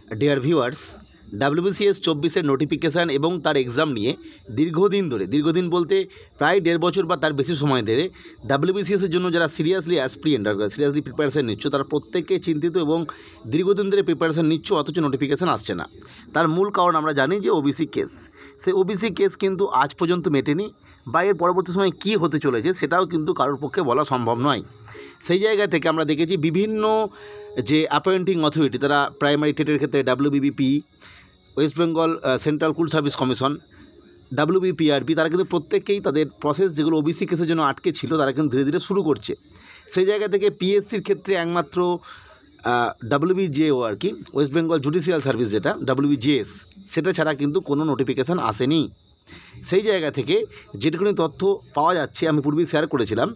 Dear viewers, WBCS 24-এর notification এবং তার exam নিয়ে দীর্ঘদিন বলতে প্রায় 1.5 বছর বা তার বেশি সময় ধরে ডাব্লিউবিসিএসের জন্য যারা সিরিয়াসলি সিরিয়াসলি প্রিপারেশান নিচ্ছ, তারা প্রত্যেকেই চিন্তিত এবং দীর্ঘদিন ধরে প্রিপারেশান নিচ্ছ, অথচ নোটিফিকেশান আসছে না। তার মূল কারণ আমরা জানি যে ওবিসি কেস। সেই ওবিসি কেস কিন্তু আজ পর্যন্ত মেটেনি, বা এর পরবর্তী সময়ে কী হতে চলেছে সেটাও কিন্তু কারোর পক্ষে বলা সম্ভব নয়। সেই জায়গা থেকে আমরা দেখেছি বিভিন্ন যে অ্যাপয়েন্টিং অথরিটি, তারা প্রাইমারি টেটের ক্ষেত্রে WBPP, West Bengal Central School Service Commission, WBPRB, তারা কিন্তু প্রত্যেকেই তাদের প্রসেস যেগুলো ওবিসি কেসের জন্য আটকে ছিল তারা কিন্তু ধীরে ধীরে শুরু করছে। সেই জায়গা থেকে পিএসসির ক্ষেত্রে একমাত্র ডাব্লিউবিজেও আর কি, ওয়েস্ট বেঙ্গল জুডিশিয়াল সার্ভিস যেটা ডাব্লিউবিজেএস, সেটা ছাড়া কিন্তু কোনো নোটিফিকেশান আসেনি। সেই জায়গা থেকে যেটুকুনি তথ্য পাওয়া যাচ্ছে, আমি পূর্বেই শেয়ার করেছিলাম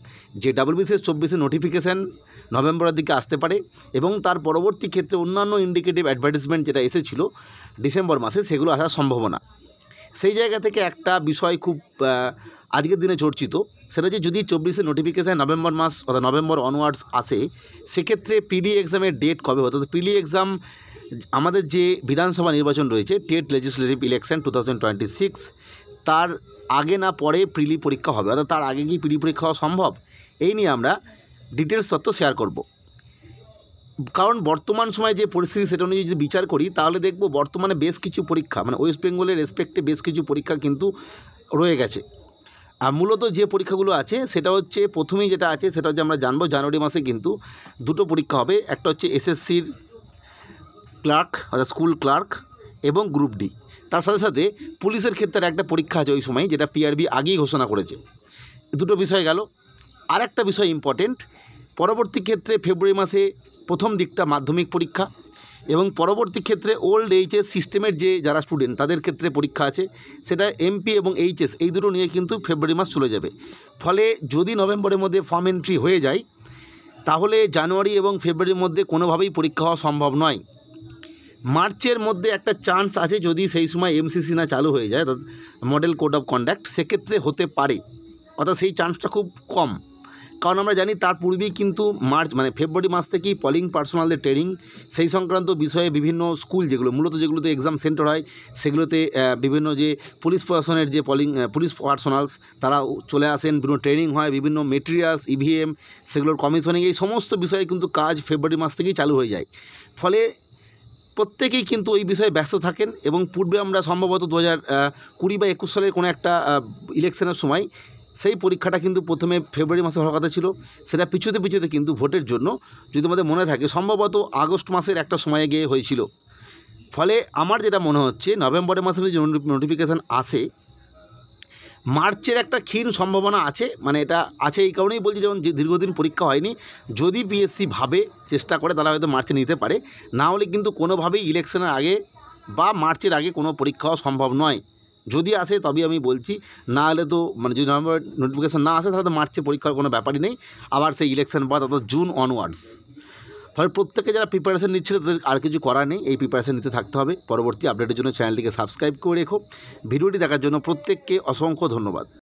যে ডাব্লিউবিসিএস 24-এর নোটিফিকেশান নভেম্বরের দিকে আসতে পারে, এবং তার পরবর্তী ক্ষেত্রে অন্যান্য ইন্ডিকেটিভ অ্যাডভার্টিসমেন্ট যেটা এসেছিলো ডিসেম্বর মাসে, সেগুলো আসার সম্ভাবনা। সেই জায়গা থেকে একটা বিষয় খুব আজকের দিনে চর্চিত, সেটা যে যদি 24-এর নোটিফিকেশান নভেম্বর মাস অর্থাৎ নভেম্বর অনওয়ার্ডস আসে, সেক্ষেত্রে পিডি এক্সামের ডেট কবে হতো? পিডি এক্সাম আমাদের যে বিধানসভা নির্বাচন রয়েছে, টেট লেজিসলেটিভ ইলেকশন 2026, তার আগে না পরে প্রিলি পরীক্ষা হবে, অর্থাৎ তার আগে কি প্রিলি পরীক্ষা হওয়া সম্ভব? এই নিয়ে আমরা ডিটেলস তথ্য শেয়ার করব। কারণ বর্তমান সময়ে যে পরিস্থিতি সেটা অনুযায়ী যদি বিচার করি, তাহলে দেখব বর্তমানে বেশ কিছু পরীক্ষা, মানে ওয়েস্ট বেঙ্গলের রেসপেক্টে বেশ কিছু পরীক্ষা কিন্তু রয়ে গেছে। আর মূলত যে পরীক্ষাগুলো আছে সেটা হচ্ছে, প্রথমেই যেটা আছে সেটা হচ্ছে আমরা জানবো জানুয়ারি মাসে কিন্তু দুটো পরীক্ষা হবে। একটা হচ্ছে এসএসসির ক্লার্ক অর্থাৎ স্কুল ক্লার্ক এবং গ্রুপ ডি। তার সাথে সাথে পুলিশের ক্ষেত্রে একটা পরীক্ষা আছে ওই সময়, যেটা পিআরবি আগেই ঘোষণা করেছে। দুটো বিষয় গেল। আর একটা বিষয় ইম্পর্টেন্ট, পরবর্তী ক্ষেত্রে ফেব্রুয়ারি মাসে প্রথম দিকটা মাধ্যমিক পরীক্ষা, এবং পরবর্তী ক্ষেত্রে ওল্ড এইচএস সিস্টেমের যে যারা স্টুডেন্ট তাদের ক্ষেত্রে পরীক্ষা আছে, সেটা এমপি এবং এইচএস, এই দুটো নিয়ে কিন্তু ফেব্রুয়ারি মাস চলে যাবে। ফলে যদি নভেম্বরের মধ্যে ফর্ম এন্ট্রি হয়ে যায়, তাহলে জানুয়ারি এবং ফেব্রুয়ারির মধ্যে কোনোভাবেই পরীক্ষা হওয়া সম্ভব নয়। মার্চের মধ্যে একটা চান্স আছে, যদি সেই সময় এমসিসি না চালু হয়ে যায়, মডেল কোড অফ কন্ডাক্ট, সেক্ষেত্রে হতে পারে, অর্থাৎ সেই চান্সটা খুব কম। কারণ আমরা জানি তার পূর্বেই কিন্তু ফেব্রুয়ারি মাস থেকেই পলিং পার্সোনালদের ট্রেনিং, সেই সংক্রান্ত বিষয়ে বিভিন্ন স্কুল যেগুলোতে এক্সাম সেন্টার হয়, সেগুলোতে বিভিন্ন যে পুলিশ প্রশাসনের যে পুলিশ পার্সোনালস তারা চলে আসেন, বিভিন্ন ট্রেনিং হয়, বিভিন্ন মেটেরিয়ালস, ইভিএম, সেগুলোর কমিশনিং, এই সমস্ত বিষয়ে কিন্তু কাজ ফেব্রুয়ারি মাস থেকেই চালু হয়ে যায়। ফলে প্রত্যেকেই কিন্তু ওই বিষয়ে ব্যস্ত থাকেন, এবং পূর্বে আমরা সম্ভবত 2020 বা 21 সালের কোনো একটা ইলেকশনের সময় সেই পরীক্ষাটা কিন্তু প্রথমে ফেব্রুয়ারি মাসে হওয়ার কথা ছিল, সেটা পিছুতে কিন্তু ভোটের জন্য, যদি আমাদের মনে থাকে, সম্ভবত আগস্ট মাসের একটা সময়ে গিয়ে হয়েছিল। ফলে আমার যেটা মনে হচ্ছে, নভেম্বরের মাসে যে নোটিফিকেশান আসে, মার্চের একটা ক্ষীণ সম্ভাবনা আছে। মানে এটা আছে এই কারণেই বলছি, যেমন দীর্ঘদিন পরীক্ষা হয়নি, যদি পিএসসি চেষ্টা করে, তারা হয়তো মার্চে নিতে পারে। না হলে কিন্তু কোনোভাবেই ইলেকশনের আগে বা মার্চের আগে কোনো পরীক্ষা হওয়া সম্ভব নয়। যদি আসে তবেই আমি বলছি, না হলে তো যদি নভেম্বর নোটিফিকেশান না আসে, তাহলে তো মার্চে পরীক্ষার কোনো ব্যাপারই নেই, আবার সেই ইলেকশন বা অর্থাৎ জুন অনওয়ার্ডস। ফলে প্রত্যেকে যারা প্রিপারেশান নিচ্ছিল তাদের আর কিছু করার নেই, এই প্রিপারেশান নিতে থাকতে হবে। পরবর্তী আপডেটের জন্য চ্যানেলটিকে সাবস্ক্রাইব করে রেখো। ভিডিওটি দেখার জন্য প্রত্যেককে অসংখ্য ধন্যবাদ।